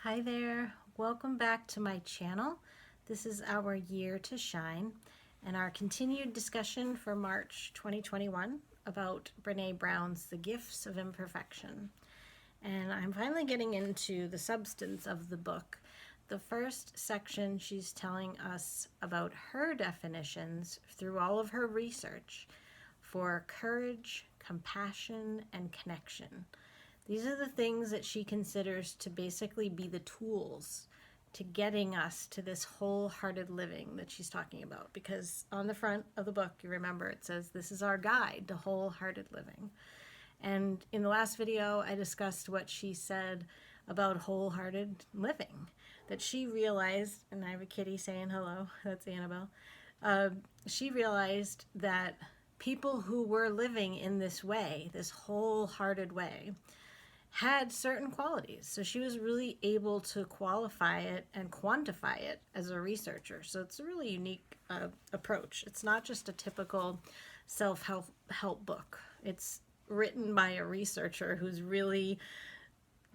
Hi there, welcome back to my channel. This is our year to shine and our continued discussion for March 2021 about Brene Brown's The Gifts of Imperfection. And I'm finally getting into the substance of the book. The first section, she's telling us about her definitions through all of her research for courage, compassion, and connection. These are the things that she considers to basically be the tools to getting us to this wholehearted living that she's talking about. Because on the front of the book, you remember, it says, this is our guide to wholehearted living. And in the last video, I discussed what she said about wholehearted living. That she realized, and I have a kitty saying hello, that's Annabelle. She realized that people who were living in this way, this wholehearted way, had certain qualities. So she was really able to qualify it and quantify it as a researcher. So it's a really unique approach. It's not just a typical self-help book. It's written by a researcher who's really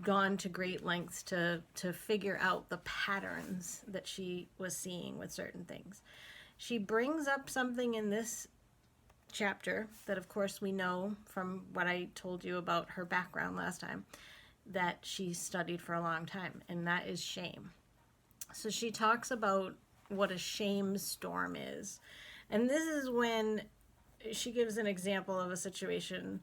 gone to great lengths to figure out the patterns that she was seeing with certain things. She brings up something in this chapter that, of course, we know from what I told you about her background last time, that she studied for a long time, and that is shame. So she talks about what a shame storm is. And this is when she gives an example of a situation.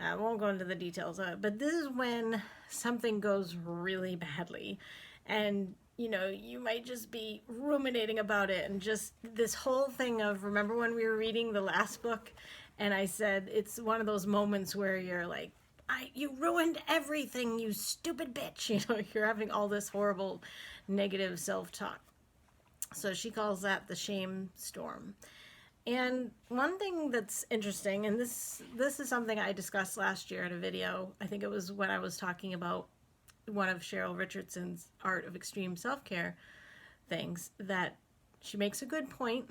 I won't go into the details of it, but this is when something goes really badly and you might just be ruminating about it, and just this whole thing of, remember when we were reading the last book and I said it's one of those moments where you're like, you ruined everything, you stupid bitch. You're having all this horrible negative self-talk. So she calls that the shame storm. And one thing that's interesting, and this is something I discussed last year in a video, I think it was when I was talking about one of Cheryl Richardson's Art of Extreme Self-Care things, that she makes a good point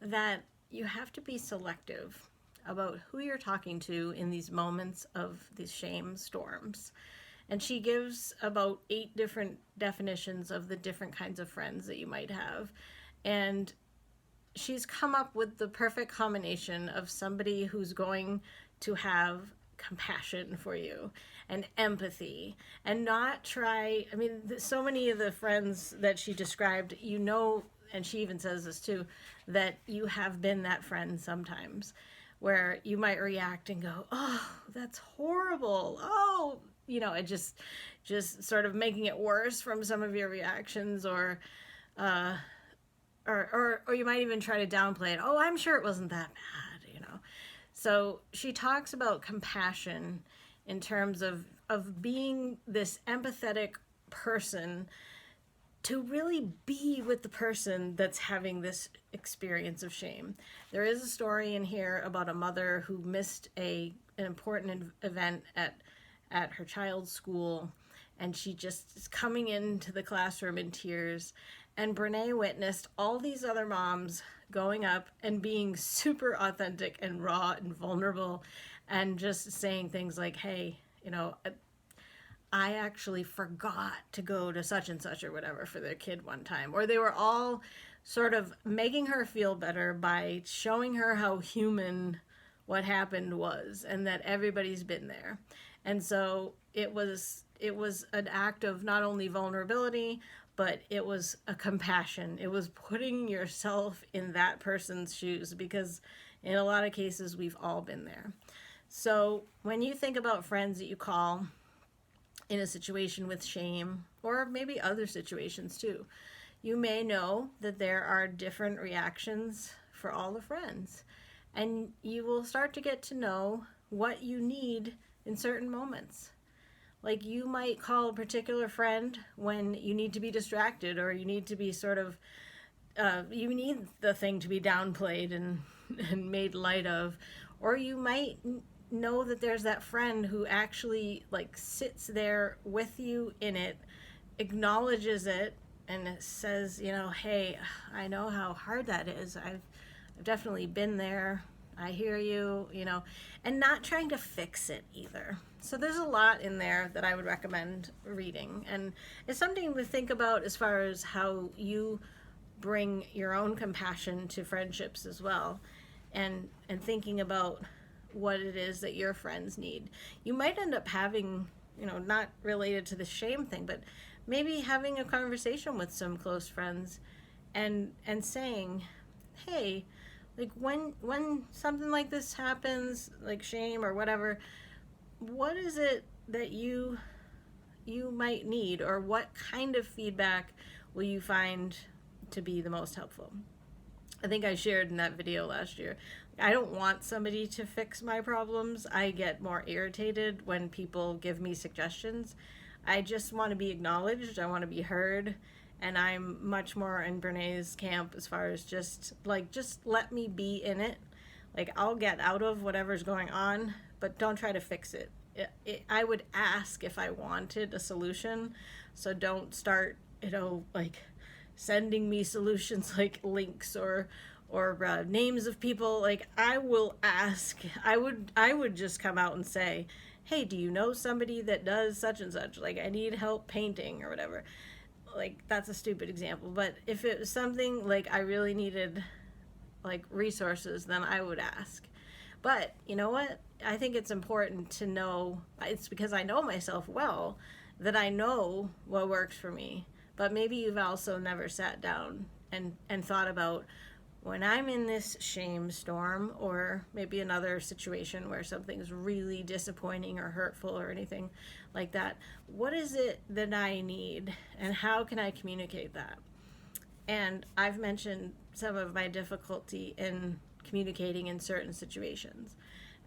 that you have to be selective about who you're talking to in these moments of these shame storms. And she gives about 8 different definitions of the different kinds of friends that you might have. And she's come up with the perfect combination of somebody who's going to have compassion for you and empathy and not try, so many of the friends that she described, and she even says this too, that you have been that friend sometimes where you might react and go, oh, that's horrible, oh, and just sort of making it worse from some of your reactions, or you might even try to downplay it. Oh, I'm sure it wasn't that bad, So she talks about compassion in terms of being this empathetic person, to really be with the person that's having this experience of shame. There is a story in here about a mother who missed an important event at her child's school, and she just is coming into the classroom in tears. And Brene witnessed all these other moms going up and being super authentic and raw and vulnerable, and just saying things like, hey, I actually forgot to go to such and such or whatever for their kid one time. Or they were all sort of making her feel better by showing her how human what happened was, and that everybody's been there. And so it was an act of not only vulnerability, but it was a compassion. It was putting yourself in that person's shoes, because in a lot of cases we've all been there. So when you think about friends that you call in a situation with shame, or maybe other situations too, you may know that there are different reactions for all the friends, and you will start to get to know what you need in certain moments. Like, you might call a particular friend when you need to be distracted, or you need to be sort of, you need the thing to be downplayed and made light of. Or you might know that there's that friend who actually sits there with you in it, acknowledges it, and says, hey, I know how hard that is. I've definitely been there. I hear you, you know, and not trying to fix it either. So there's a lot in there that I would recommend reading. And it's something to think about as far as how you bring your own compassion to friendships as well. And thinking about what it is that your friends need. You might end up having, you know, not related to the shame thing, but maybe having a conversation with some close friends and saying, hey, like when something like this happens, like shame or whatever, what is it that you might need, or what kind of feedback will you find to be the most helpful? I think I shared in that video last year, I don't want somebody to fix my problems. I get more irritated when people give me suggestions. I just want to be acknowledged. I want to be heard. And I'm much more in Brene's camp as far as just let me be in it. Like, I'll get out of whatever's going on, but don't try to fix it. I would ask if I wanted a solution. So don't start, you know, like sending me solutions like links or names of people. Like, I will ask. I would just come out and say, hey, do you know somebody that does such and such? Like, I need help painting or whatever. Like, that's a stupid example, but if it was something like I really needed like resources, then I would ask. But you know what? I think it's important to know, it's because I know myself well, that I know what works for me. But maybe you've also never sat down and thought about, when I'm in this shame storm, or maybe another situation where something's really disappointing or hurtful or anything like that, what is it that I need, and how can I communicate that? And I've mentioned some of my difficulty in communicating in certain situations.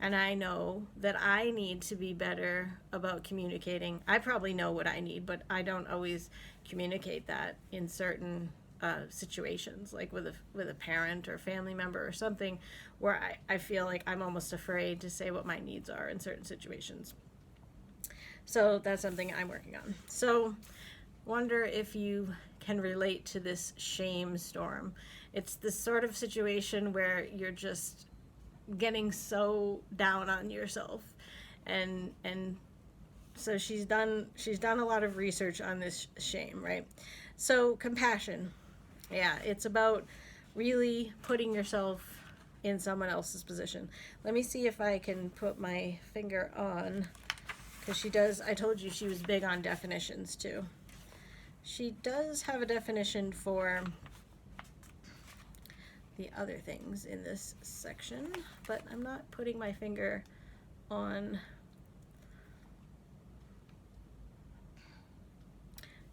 And I know that I need to be better about communicating. I probably know what I need, but I don't always communicate that in certain situations, like with a parent or family member or something, where I feel like I'm almost afraid to say what my needs are in certain situations. So that's something I'm working on. So wonder if you can relate to this shame storm. It's this sort of situation where you're just getting so down on yourself, and so she's done a lot of research on this shame, right? So compassion, yeah, it's about really putting yourself in someone else's position. Let me see if I can put my finger on, because I told you she was big on definitions too. She does have a definition for the other things in this section, but I'm not putting my finger on.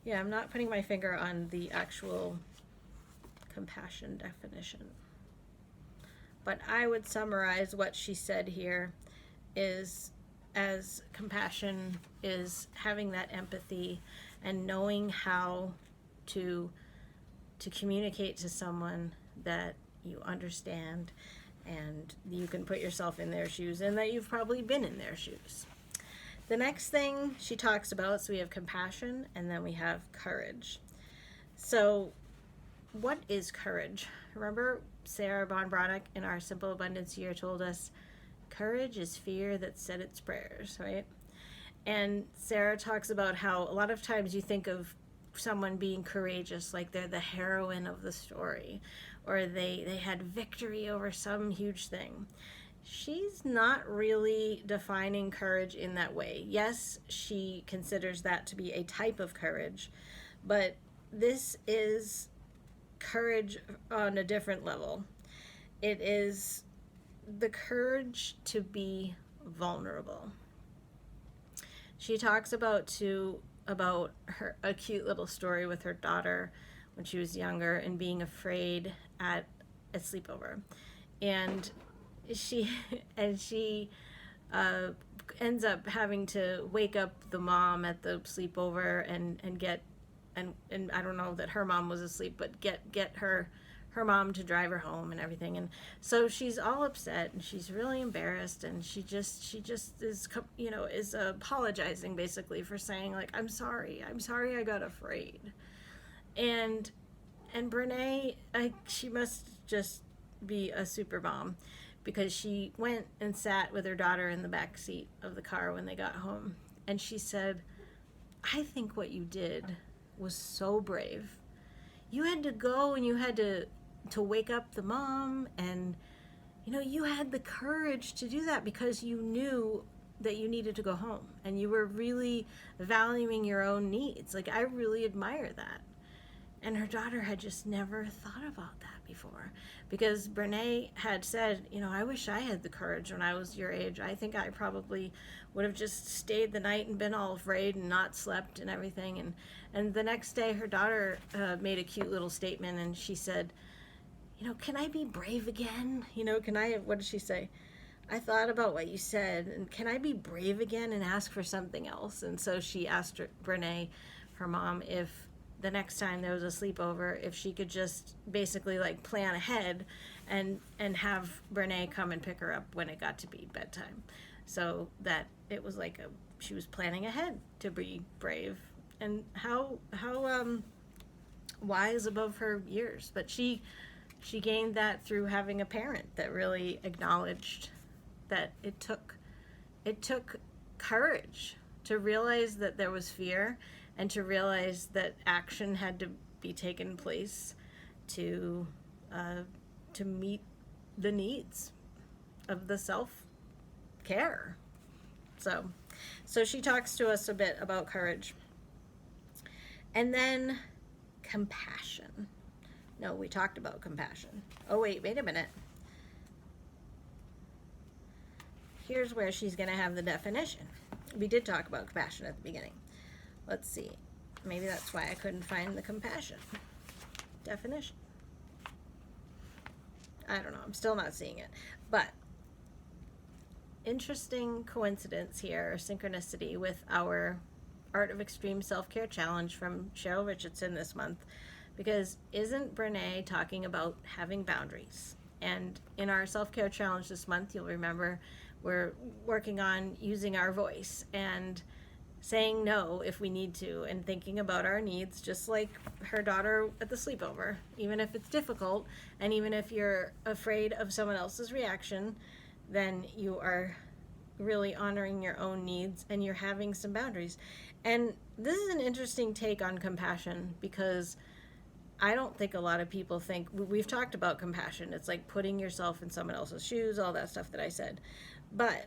Yeah, I'm not putting my finger on the actual compassion definition. But I would summarize what she said here is, as compassion is having that empathy and knowing how to communicate to someone that you understand and you can put yourself in their shoes, and that you've probably been in their shoes. The next thing she talks about, so we have compassion and then we have courage. So what is courage? Remember Sarah Ban Breathnach in our Simple Abundance Year told us, courage is fear that said its prayers, right? And Sarah talks about how a lot of times you think of someone being courageous like they're the heroine of the story, or they had victory over some huge thing. She's not really defining courage in that way. Yes, she considers that to be a type of courage, but this is courage on a different level. It is the courage to be vulnerable. She talks about a cute little story with her daughter when she was younger and being afraid at a sleepover, and she ends up having to wake up the mom at the sleepover and I don't know that her mom was asleep, but get her mom to drive her home and everything. And so she's all upset and she's really embarrassed, and she just is, you know, is apologizing basically for saying, like, I'm sorry I got afraid. And Brene, she must just be a super mom, because she went and sat with her daughter in the back seat of the car when they got home. And she said, I think what you did was so brave. You had to go and you had to wake up the mom, and you had the courage to do that because you knew that you needed to go home and you were really valuing your own needs. Like, I really admire that. And her daughter had just never thought about that before, because Brene had said, I wish I had the courage when I was your age. I think I probably would have just stayed the night and been all afraid and not slept and everything. And the next day her daughter made a cute little statement, and she said, can I be brave again? What did she say? I thought about what you said, and can I be brave again and ask for something else? And so she asked Brene, her mom, if the next time there was a sleepover, if she could just basically like plan ahead and have Brene come and pick her up when it got to be bedtime, so that it was like she was planning ahead to be brave. And how wise above her years. But she gained that through having a parent that really acknowledged that it took courage to realize that there was fear, and to realize that action had to be taken place to meet the needs of the self-care. So she talks to us a bit about courage. And then compassion. No, we talked about compassion. Oh, wait a minute. Here's where she's going to have the definition. We did talk about compassion at the beginning. Let's see. Maybe that's why I couldn't find the compassion definition. I don't know. I'm still not seeing it. But interesting coincidence here, or synchronicity, with our Art of Extreme Self-Care Challenge from Cheryl Richardson this month. Because isn't Brene talking about having boundaries? And in our self-care challenge this month, you'll remember we're working on using our voice and saying no if we need to, and thinking about our needs, just like her daughter at the sleepover. Even if it's difficult, and even if you're afraid of someone else's reaction, then you are really honoring your own needs, and you're having some boundaries. And this is an interesting take on compassion, because I don't think a lot of people think, we've talked about compassion, it's like putting yourself in someone else's shoes, all that stuff that I said. But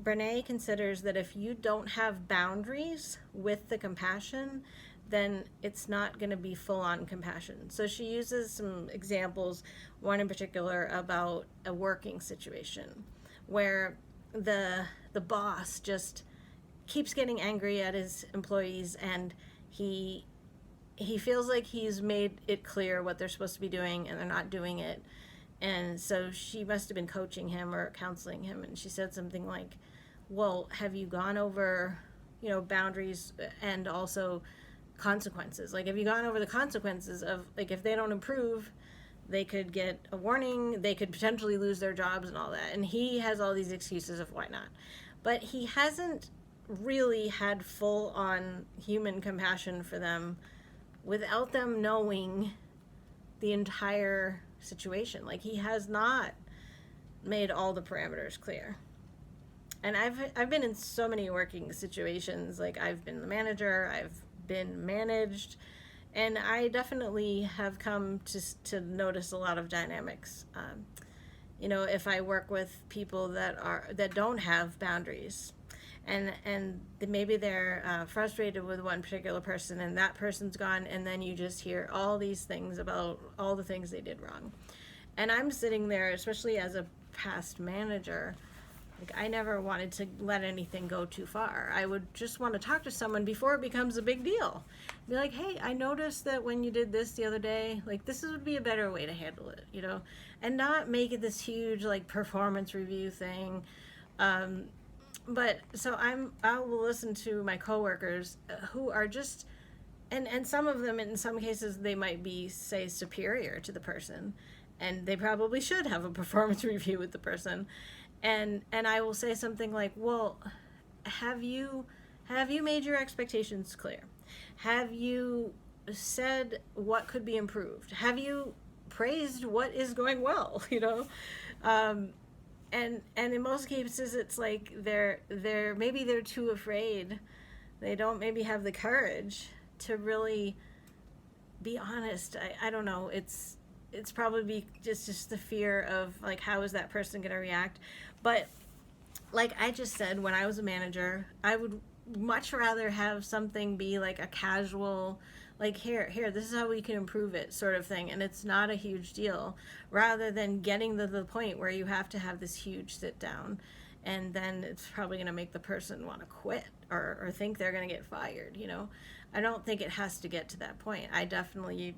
Brene considers that if you don't have boundaries with the compassion, then it's not going to be full-on compassion. So she uses some examples, one in particular about a working situation where the boss just keeps getting angry at his employees, and he feels like he's made it clear what they're supposed to be doing and they're not doing it. And so she must have been coaching him or counseling him, and she said something like, well, have you gone over, boundaries and also consequences? Like, have you gone over the consequences of, like, if they don't improve, they could get a warning, they could potentially lose their jobs and all that. And he has all these excuses of why not. But he hasn't really had full-on human compassion for them without them knowing the entire situation. Like, he has not made all the parameters clear. And I've been in so many working situations. Like, I've been the manager, I've been managed, and I definitely have come to notice a lot of dynamics. If I work with people that don't have boundaries, and maybe they're frustrated with one particular person, and that person's gone, and then you just hear all these things about all the things they did wrong. And I'm sitting there, especially as a past manager, like, I never wanted to let anything go too far. I would just want to talk to someone before it becomes a big deal. Be like, hey, I noticed that when you did this the other day, like, this would be a better way to handle it, and not make it this huge, like, performance review thing. But so I will listen to my coworkers who are just, and some of them, in some cases, they might be, say, superior to the person, and they probably should have a performance review with the person. And I will say something like, well, have you made your expectations clear? Have you said what could be improved? Have you praised what is going well? And in most cases it's like maybe they're too afraid. They don't maybe have the courage to really be honest. I don't know. It's probably just the fear of like, how is that person going to react? But like I just said, when I was a manager, I would much rather have something be like a casual, like, here, this is how we can improve it sort of thing, and it's not a huge deal, rather than getting to the point where you have to have this huge sit down, and then it's probably going to make the person want to quit, or think they're going to get fired, you know. I don't think it has to get to that point. I definitely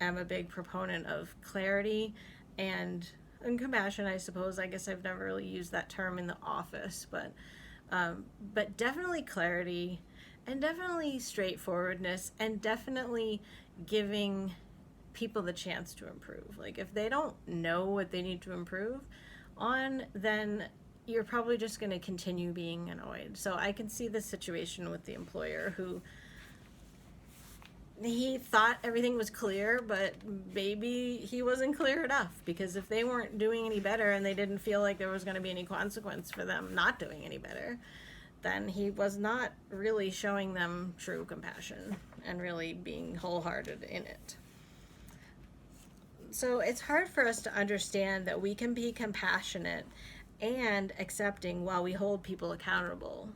am a big proponent of clarity and compassion, I suppose. I guess I've never really used that term in the office, but definitely clarity, and definitely straightforwardness, and definitely giving people the chance to improve. Like, if they don't know what they need to improve on, then you're probably just going to continue being annoyed. So I can see the situation with the employer who he thought everything was clear, but maybe he wasn't clear enough, because if they weren't doing any better and they didn't feel like there was going to be any consequence for them not doing any better, then he was not really showing them true compassion and really being wholehearted in it. So it's hard for us to understand that we can be compassionate and accepting while we hold people accountable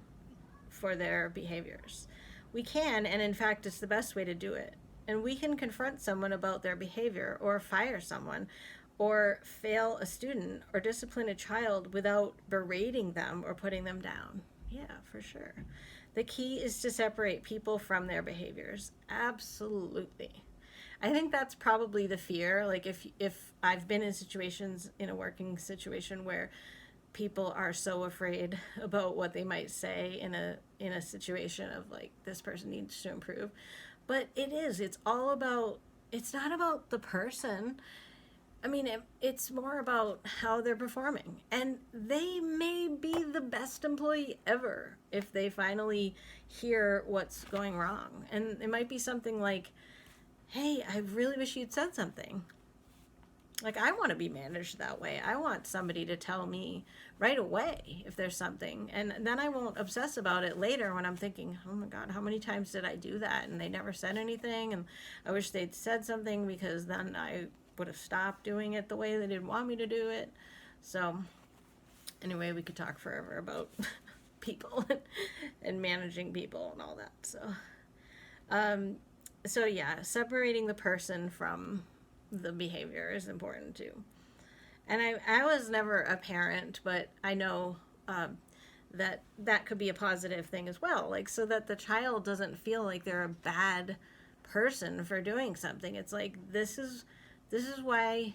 for their behaviors. We can, and in fact, it's the best way to do it. And we can confront someone about their behavior, or fire someone, or fail a student, or discipline a child without berating them or putting them down. Yeah, for sure. The key is to separate people from their behaviors. Absolutely. I think that's probably the fear. Like, if I've been in situations, in a working situation, where people are so afraid about what they might say in a situation of like, this person needs to improve. But it's all about, it's not about the person. I mean, it's more about how they're performing, and they may be the best employee ever if they finally hear what's going wrong. And it might be something like, hey, I really wish you'd said something. Like, I want to be managed that way. I want somebody to tell me right away if there's something. And then I won't obsess about it later when I'm thinking, oh my God, how many times did I do that? And they never said anything. And I wish they'd said something, because then I would have stopped doing it the way they didn't want me to do it. So anyway, we could talk forever about people and managing people and all that. So yeah, separating the person from the behavior is important too. And I was never a parent, but I know that could be a positive thing as well. Like, so that the child doesn't feel like they're a bad person for doing something. It's like, this is why,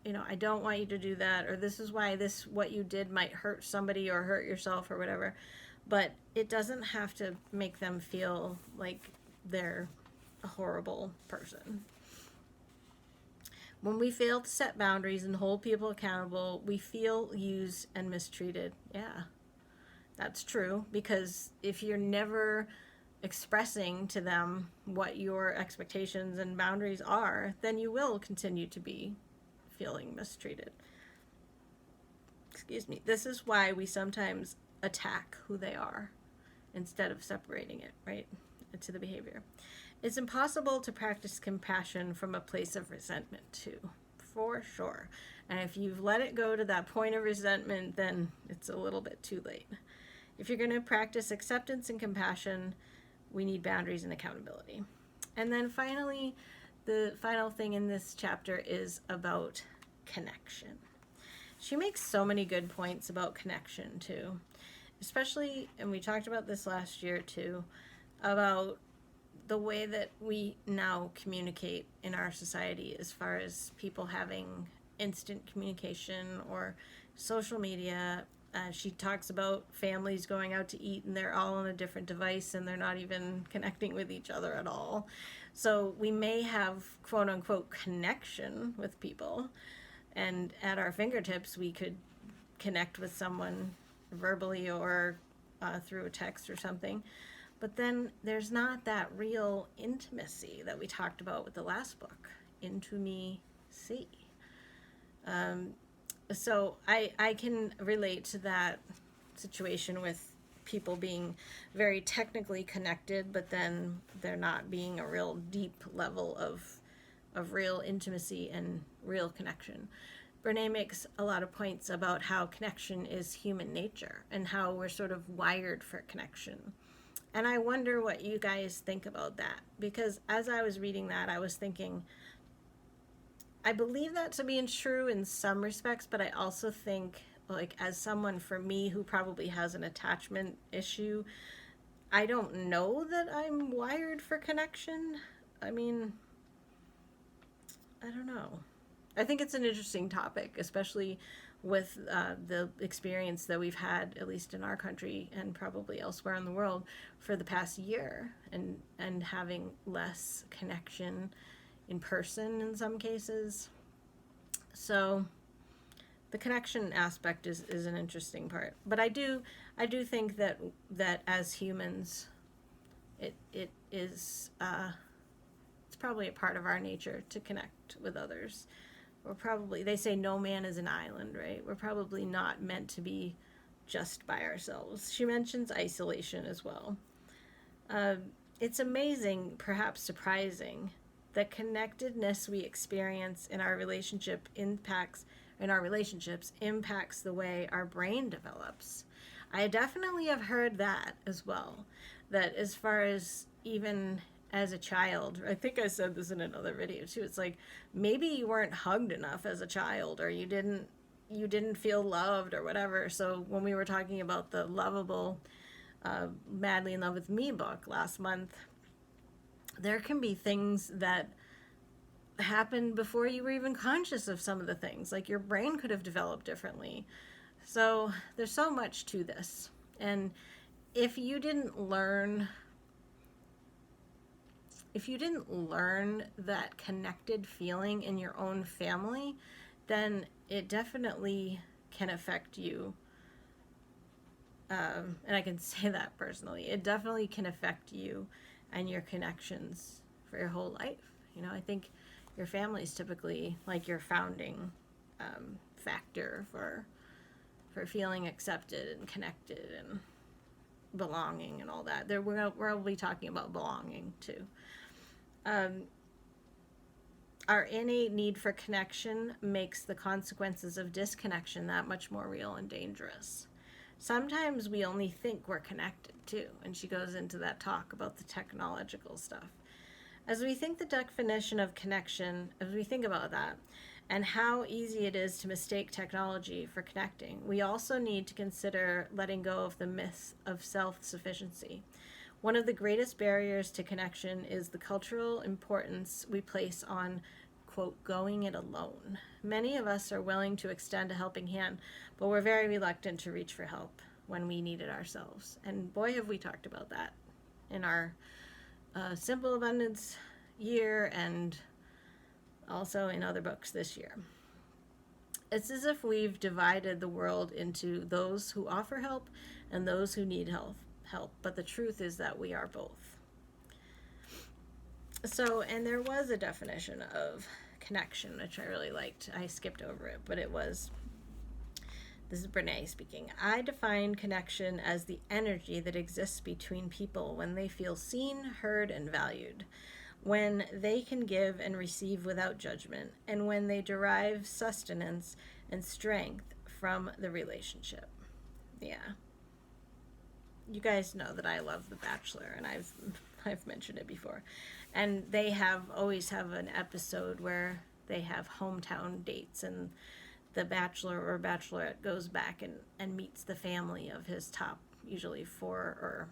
I don't want you to do that, or this is why what you did might hurt somebody or hurt yourself or whatever. But it doesn't have to make them feel like they're a horrible person. When we fail to set boundaries and hold people accountable, we feel used and mistreated. Yeah, that's true. Because if you're never expressing to them what your expectations and boundaries are, then you will continue to be feeling mistreated. Excuse me. This is why we sometimes attack who they are instead of separating it, right, to the behavior. It's impossible to practice compassion from a place of resentment too, for sure. And if you've let it go to that point of resentment, then it's a little bit too late. If you're going to practice acceptance and compassion, we need boundaries and accountability. And then finally, the final thing in this chapter is about connection. She makes so many good points about connection too, especially, and we talked about this last year too, about the way that we now communicate in our society, as far as people having instant communication or social media. She talks about families going out to eat and they're all on a different device and they're not even connecting with each other at all. So we may have quote unquote connection with people, and at our fingertips we could connect with someone verbally or through a text or something. But then there's not that real intimacy that we talked about with the last book, Into Me See. So I can relate to that situation with people being very technically connected, but then there not being a real deep level of real intimacy and real connection. Brene makes a lot of points about how connection is human nature and how we're sort of wired for connection. And I wonder what you guys think about that, because as I was reading that, I was thinking, I believe that to be true in some respects, but I also think, like, as someone for me who probably has an attachment issue, I don't know that I'm wired for connection. I mean, I don't know. I think it's an interesting topic, especially with the experience that we've had, at least in our country and probably elsewhere in the world, for the past year, and having less connection in person in some cases. So the connection aspect is an interesting part. But I do think that as humans, it is it's probably a part of our nature to connect with others. We're probably, they say no man is an island, right? We're probably not meant to be just by ourselves. She mentions isolation as well. Uh, it's amazing, perhaps surprising, the connectedness we experience in our relationships impacts the way our brain develops. I definitely have heard that as well. That as far as even as a child, I think I said this in another video too. It's like maybe you weren't hugged enough as a child, or you didn't feel loved or whatever. So when we were talking about the lovable Madly in Love with Me book last month, there can be things that happened before you were even conscious of some of the things. Like your brain could have developed differently. So there's so much to this. And if you didn't learn that connected feeling in your own family, then it definitely can affect you. And I can say that personally. It definitely can affect you and your connections for your whole life. I think your family is typically like your founding factor for feeling accepted and connected and belonging and all that. We're probably talking about belonging too. Our innate need for connection makes the consequences of disconnection that much more real and dangerous. Sometimes we only think we're connected too, and she goes into that talk about the technological stuff. As we think about that, and how easy it is to mistake technology for connecting, we also need to consider letting go of the myth of self-sufficiency. One of the greatest barriers to connection is the cultural importance we place on, quote, going it alone. Many of us are willing to extend a helping hand, but we're very reluctant to reach for help when we need it ourselves. And boy, have we talked about that in our Simple Abundance year and also in other books this year. It's as if we've divided the world into those who offer help and those who need help. But the truth is that we are both. So, and there was a definition of connection, which I really liked. I skipped over it, but this is Brene speaking. I define connection as the energy that exists between people when they feel seen, heard, and valued, when they can give and receive without judgment, and when they derive sustenance and strength from the relationship. Yeah. You guys know that I love The Bachelor, and I've mentioned it before. And they always have an episode where they have hometown dates, and the bachelor or bachelorette goes back and meets the family of his top, usually 4 or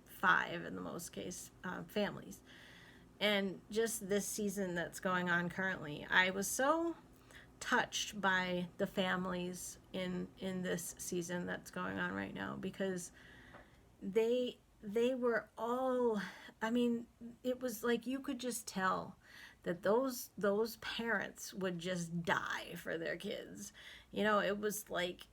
5 in the most case, families. And just this season that's going on currently, I was so touched by the families in this season that's going on right now, because they were all, I mean, it was like you could just tell that those parents would just die for their kids. It was like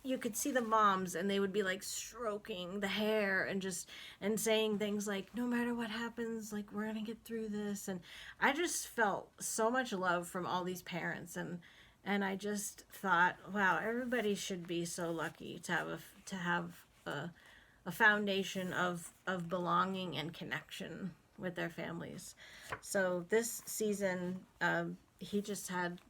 you could see the moms, and they would be like stroking the hair and saying things like, no matter what happens, like, we're gonna get through this. And I just felt so much love from all these parents, and And I just thought, wow, everybody should be so lucky to have a foundation of belonging and connection with their families. So this season, he just had,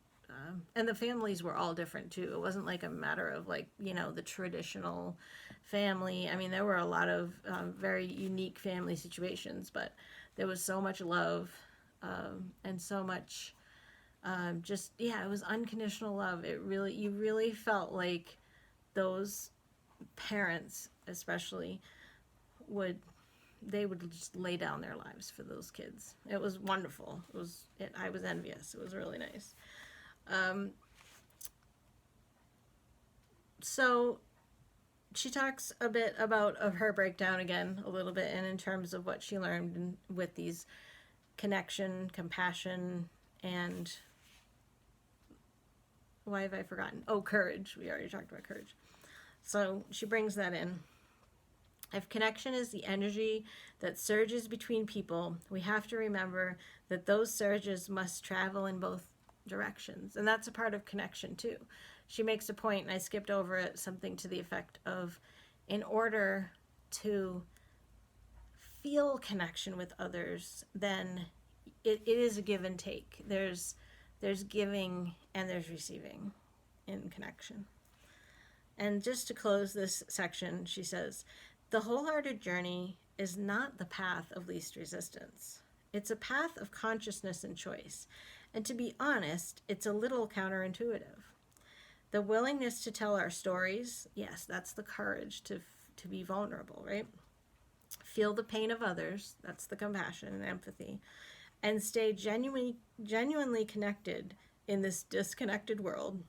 and the families were all different too. It wasn't like a matter of like, you know, the traditional family. I mean, there were a lot of very unique family situations, but there was so much love, and so much, just, yeah, it was unconditional love. You really felt like those parents, especially, they would just lay down their lives for those kids. It was wonderful. I was envious. It was really nice. So she talks a bit about of her breakdown again, a little bit, and in terms of what she learned with these connection, compassion, and why have I forgotten? Oh, courage. We already talked about courage. So she brings that in. If connection is the energy that surges between people, we have to remember that those surges must travel in both directions. And that's a part of connection too. She makes a point, and I skipped over it, something to the effect of, in order to feel connection with others, then it is a give and take. There's giving and there's receiving in connection. And just to close this section, she says, the wholehearted journey is not the path of least resistance. It's a path of consciousness and choice. And to be honest, it's a little counterintuitive. The willingness to tell our stories, yes, that's the courage to be vulnerable, right? Feel the pain of others, that's the compassion and empathy, and stay genuinely connected in this disconnected world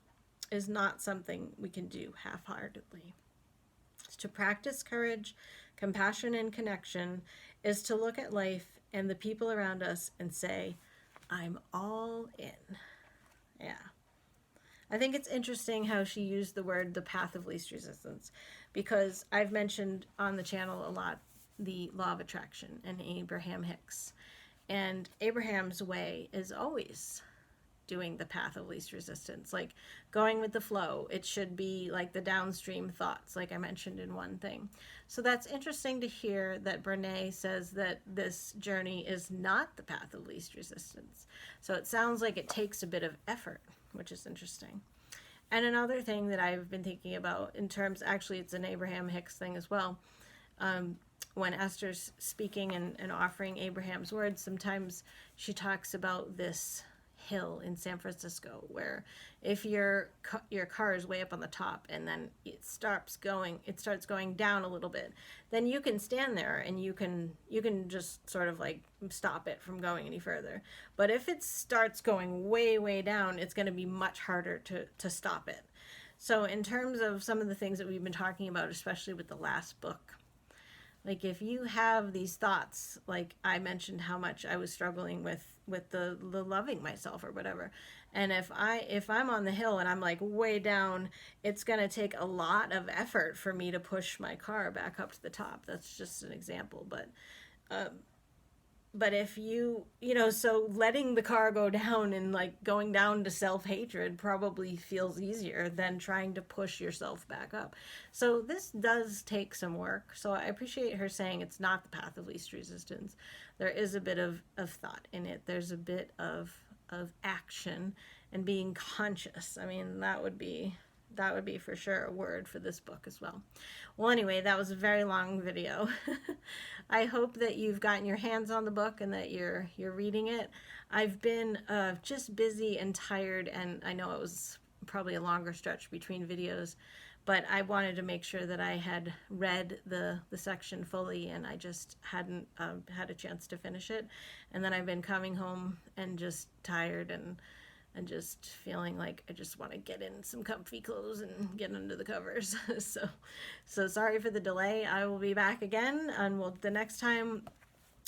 is not something we can do half-heartedly. To practice courage, compassion, and connection is to look at life and the people around us and say, I'm all in. Yeah. I think it's interesting how she used the word the path of least resistance, because I've mentioned on the channel a lot the law of attraction and Abraham Hicks. And Abraham's way is always doing the path of least resistance, like going with the flow. It should be like the downstream thoughts, like I mentioned in one thing. So that's interesting to hear that Brene says that this journey is not the path of least resistance. So it sounds like it takes a bit of effort, which is interesting. And another thing that I've been thinking about in terms, actually it's an Abraham Hicks thing as well, when Esther's speaking and offering Abraham's words, sometimes she talks about this hill in San Francisco where if your car is way up on the top and then it starts going down a little bit, then you can stand there and you can just sort of like stop it from going any further. But if it starts going way down, it's going to be much harder to stop it. So in terms of some of the things that we've been talking about, especially with the last book, like if you have these thoughts, like I mentioned how much I was struggling with the loving myself or whatever, and if I'm on the hill and I'm like way down, it's going to take a lot of effort for me to push my car back up to the top. That's just an example, but if so letting the car go down and like going down to self-hatred probably feels easier than trying to push yourself back up. So this does take some work. So I appreciate her saying it's not the path of least resistance. There is a bit of thought in it. There's a bit of action and being conscious. I mean, that would be for sure a word for this book as well. Well, anyway, that was a very long video. I hope that you've gotten your hands on the book and that you're reading it. I've been just busy and tired, and I know it was probably a longer stretch between videos, but I wanted to make sure that I had read the section fully, and I just hadn't had a chance to finish it. And then I've been coming home and just tired and just feeling like I just want to get in some comfy clothes and get under the covers. So sorry for the delay. I will be back again, and the next time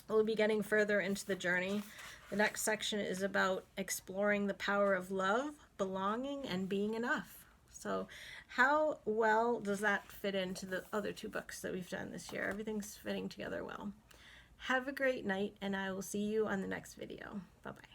we'll be getting further into the journey. The next section is about exploring the power of love, belonging, and being enough. So how well does that fit into the other two books that we've done this year? Everything's fitting together well. Have a great night, and I will see you on the next video. Bye-bye.